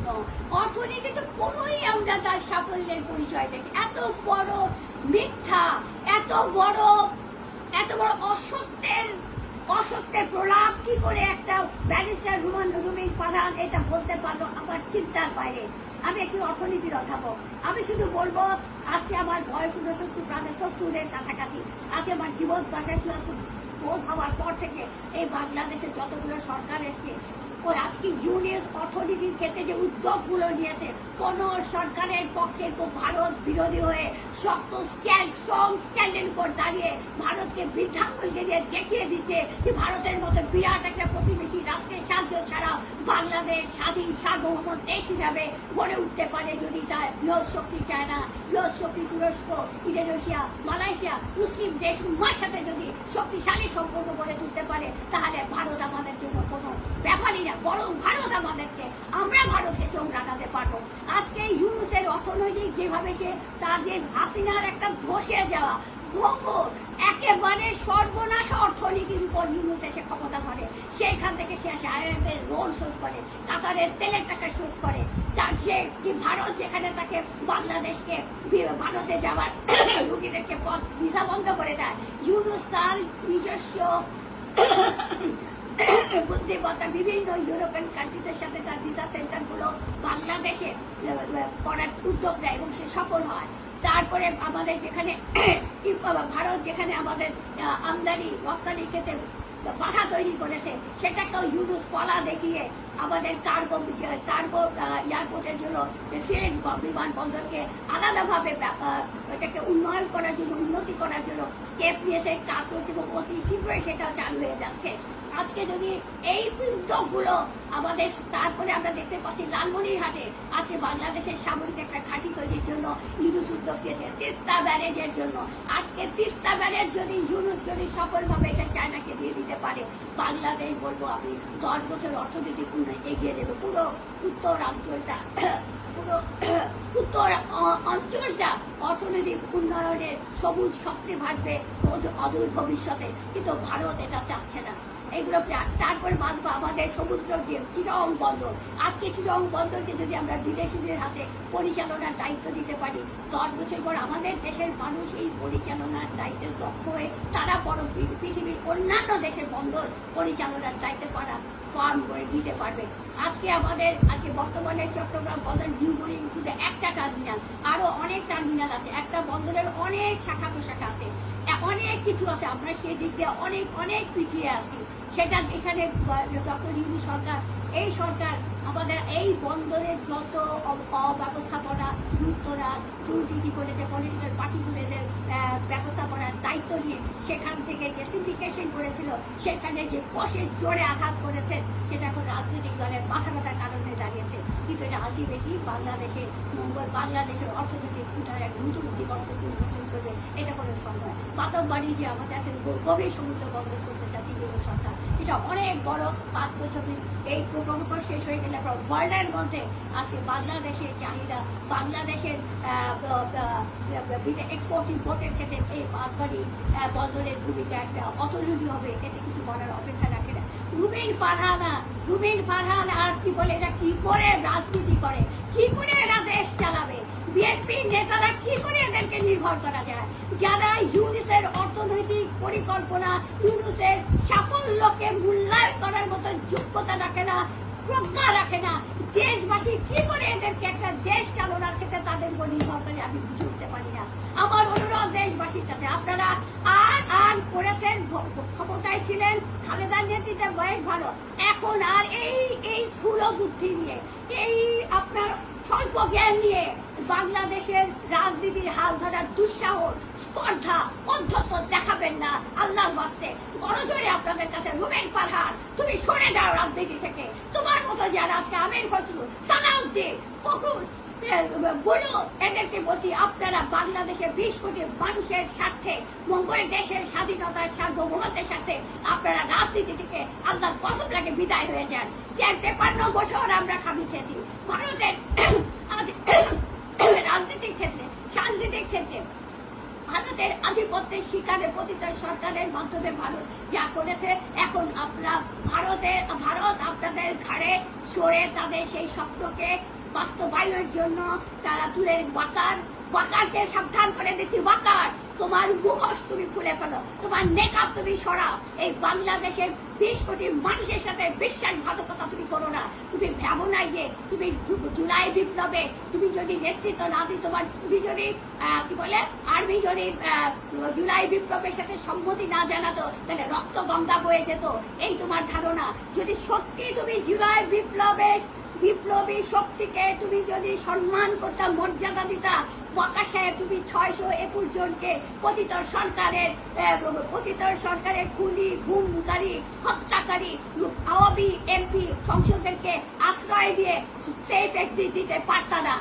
জন্য। অর্থনীতিতে কোনোই আমরা তার সাফল্যের পরিচয় দেখি। এত বড় মিথ্যা, এত বড় অসত্যের প্রলাপ কি করে একটা ব্যারিস্টার রুমিন ফারহান এটা বলতে পারলো আমার চিন্তার বাইরে। আমি একটি অর্থনীতির অধ্যাপক, আমি শুধু বলবো আজকে আমার বয়স 69 প্রায় 70-এর কাছাকাছি। আজকে আমার জীবন দশায় বোধ হওয়ার পর থেকে এই বাংলাদেশে যতগুলো সরকার এসছে, ওই আজকে ইউনিয়ন অর্থনীতির ক্ষেত্রে যে উদ্যোগগুলো নিয়েছে, কোন সরকারের পক্ষে ভারত বিরোধী হয়ে শক্ত স্ট্রং স্ট্যান্ডের উপর দাঁড়িয়ে ভারতকে বৃদ্ধাঙ্গুল দিয়ে দেখিয়ে দিচ্ছে যে ভারতের মতো বিরাট একটা প্রতিবেশী রাষ্ট্রের সাহায্য ছাড়া বাংলাদেশ স্বাধীন সার্বভৌম দেশ হিসাবে গড়ে উঠতে পারে যদি তার বৃহৎ শক্তি চায়না, বৃহৎ শক্তি তুরস্ক, ইন্দোনেশিয়া, মালয়েশিয়া, মুসলিম দেশ উভয়ের সাথে যদি শক্তিশালী সম্পর্ক গড়ে তুলতে পারে, তাহলে ভারত আমাদের জন্য কোনো ব্যাপারই না, বরং ভারত আমাদেরকে, আমরা ভারতকে চোখ রাখাতে পারবো। আজকে ইউনুসের অর্থনৈতিক যেভাবে সে তার যে হাসিনার একটা ধসে যাওয়া ভোগর একেবারে সর্বনাশ অর্থনীতির উপর ইউনুস এসে ক্ষমতা ধরে, সেইখান থেকে সে আসে আইএমএফের লোন শোধ করে, কাতারের তেলের টাকা শোধ করে, তার যে ভারত যেখানে তাকে বাংলাদেশকে ভারতে যাওয়ার রুগীদেরকে পথ ভিসা বন্ধ করে দেয়, ইউনুস তার নিজস্ব বুদ্ধিমত্তা বিভিন্ন ইউরোপিয়ান কান্ট্রিজের সাথে তার ভিসা সেন্টারগুলো বাংলাদেশে করার উদ্যোগ নেয় এবং সে সফল হয়। তারপরে আমাদের যেখানে ভারত যেখানে আমাদের আমদানি রপ্তানি ক্ষেত্রে বাধা তৈরি করেছে, সেটাকেও ইউনুস কলা দেখিয়ে আমাদের কার্গো এয়ারপোর্টের জন্য সিলেট বিমানবন্দরকে আলাদাভাবে এটাকে উন্নয়ন করার জন্য, উন্নতি করার জন্য স্টেপ নিয়েছে, কাজ করছে এবং অতি শীঘ্রই সেটাও চালু হয়ে যাচ্ছে। আজকে যদি এই উদ্যোগগুলো আমাদের, তারপরে আমরা দেখতে পাচ্ছি লালমনিরহাটে আজকে বাংলাদেশের সামরিক একটা ঘাঁটি তৈরির জন্য ইউনুস উদ্যোগ দিয়েছে, তিস্তা ব্যারেজের জন্য। আজকে তিস্তা ব্যারেজ যদি ইউনুস যদি সফলভাবে এটা চায়নাকে দিয়ে দিতে পারে, বাংলাদেশ বলবো আমি 10 বছর অর্থনৈতিক উন্নয়ন এগিয়ে দেবে। পুরো উত্তর অঞ্চলটা অর্থনৈতিক উন্নয়নের সবুজ শক্তি ভাসবে অদূর ভবিষ্যতে, কিন্তু ভারত এটা চাচ্ছে না। এগুলো তারপরে বাঁধবো আমাদের সমুদ্র দিয়ে চিরং বন্দর। আজকে চিরং বন্দরকে যদি আমরা বিদেশিদের হাতে পরিচালনার দায়িত্ব দিতে পারি, 10 বছর পর আমাদের দেশের মানুষ এই পরিচালনার দায়িত্বে দক্ষ হয়ে তারা বড় পৃথিবীর অন্যান্য দেশের বন্দর পরিচালনার দায়িত্ব ফার্ম করে দিতে পারবে। আজকে বর্তমানে চট্টগ্রাম বন্দর নিউমনি শুধু একটা টার্মিনাল, আরো অনেক টার্মিনাল আছে, একটা বন্দরের অনেক শাখা প্রশাখা আছে, অনেক কিছু আছে। আমরা সেই দিক দিয়ে অনেক পিছিয়ে আছি। সেটা এখানে ডক্টর ইউনূস সরকার, এই সরকার আমাদের এই বন্দরের যত অব্যবস্থাপনা, লুটতরাজ, দুর্নীতি করেছে, পলিটিক্যাল পার্টিগুলোদের ব্যবস্থাপনার দায়িত্ব নিয়ে সেখান থেকে যে সিন্ডিকেশন করেছিল, সেখানে যে কষের জোরে আঘাত করেছে, সেটা এখন রাজনৈতিক দলের মাথা ব্যথার কারণে দাঁড়িয়েছে। কিন্তু এটা আলটিমেটলি বাংলাদেশের মঙ্গল, বাংলাদেশের অর্থনৈতিক উঠায় এক নতুন দিগন্ত উন্মোচন করবে, এটা কোনো সম্ভব। বাতববাড়ি যে আমাদের আছে গভীর সমুদ্র বন্দর করতে চাচ্ছি ইউনূস সরকার, এটা অনেক বড় 5 বছর এই প্রকল্প শেষ হয়ে গেলে ওয়ার্ল্ডের মধ্যে আজকে বাংলাদেশের চাহিদা, বাংলাদেশের এক্সপোর্ট ইম্পোর্টের ক্ষেত্রে এই বাতবাড়ি বন্দরের ভূমিকা একটা অতুলনীয় হবে, এতে কিছু বলার অপেক্ষা রাখে না। রুমিন ফারহান আর কি বলে, এরা কি করে রাজনীতি করে, কি করে এরা দেশ চালাবে, বিএনপি নেতারা কি করে এদেরকে নির্ভর করা যায়, যারা ইউনুসের অর্থনৈতিক পরিকল্পনা, ইউনুসের সাফল্যকে মূল্যায়ন করার মতো যোগ্যতা রাখে না, প্রজ্ঞা রাখে না। দেশবাসী কি করে এদেরকে একটা দেশ চালনার ক্ষেত্রে তাদের উপর নির্ভর করে, আমি বুঝে উঠতে পারি না। আমার অনুরোধ দেশবাসীর কাছে, আপনারা আর করেছেন, ক্ষমতায় ছিলেন, খালেদার নেতৃত্বে বয়স ভালো, এখন আর এই স্থূল বুদ্ধি নিয়ে, এই আপনার স্বল্প জ্ঞান নিয়ে বাংলাদেশের রাজনীতির হাল ধরার দুঃসাহস, স্পর্ধা, অধ্যত্ব দেখাবেন না। আল্লাহর বাস্তে বড় জোরে আপনাদের কাছে রুমিন ফারহান, তুমি সরে যাও রাজনীতি থেকে। তোমার মতো যারা আছে, আমির ফজলুল, সালাউদ্দিন, ফখরুল, বলো এদেরকে বলছি, আপনারা বাংলাদেশের 20 কোটি মানুষের স্বার্থে, মঙ্গল দেশের স্বাধীনতার সার্বভৌমত্বের সাথে আপনারা রাজনীতি থেকে আল্লাহর কসম লাগে বিদায় হয়ে যান। 53 বছর আমরা খাবি খেয়েছি ভারতের রাজনীতির ক্ষেত্রে, সাংস্কৃতিক ক্ষেত্রে ভারতের আধিপত্যের শিকারে পতিত সরকারের মাধ্যমে ভারত যা করেছে, এখন ভারত আপনাদের ঘাড়ে চড়ে তাদের সেই স্বপ্নকে বাস্তবায়নের জন্য তারা তুলে ওয়াকারকে সাবধান করে দিচ্ছি, ওয়াকার তোমার মুখোশ তুমি খুলে ফেলো, তোমার নেকাব তুমি সরাও। এই বাংলাদেশের 20 কোটি মানুষের সাথে বিশ্বাসঘাতকতা তুমি করো না। তুমি ভাবো না যে তুমি জুলাই বিপ্লবে তুমি যদি নেতৃত্ব না দিই, তুমি যদি কি বলে আর্মি যদি জুলাই বিপ্লবের সাথে সম্মতি না জানাতো তাহলে রক্ত গঙ্গা বয়ে যেত, এই তোমার ধারণা। যদি সত্যি তুমি জুলাই বিপ্লবী শক্তিকে তুমি যদি সম্মান করতা, মর্যাদা দিতা, ওয়াকার সাহেব তুমি 621 জনকে পতিতর সরকারের খুনি, গুমকারী, হত্যাকারী আওয়ামী এমপি সংসদদেরকে আশ্রয় দিয়ে সেফ এক্সিট দিতে পারতা না।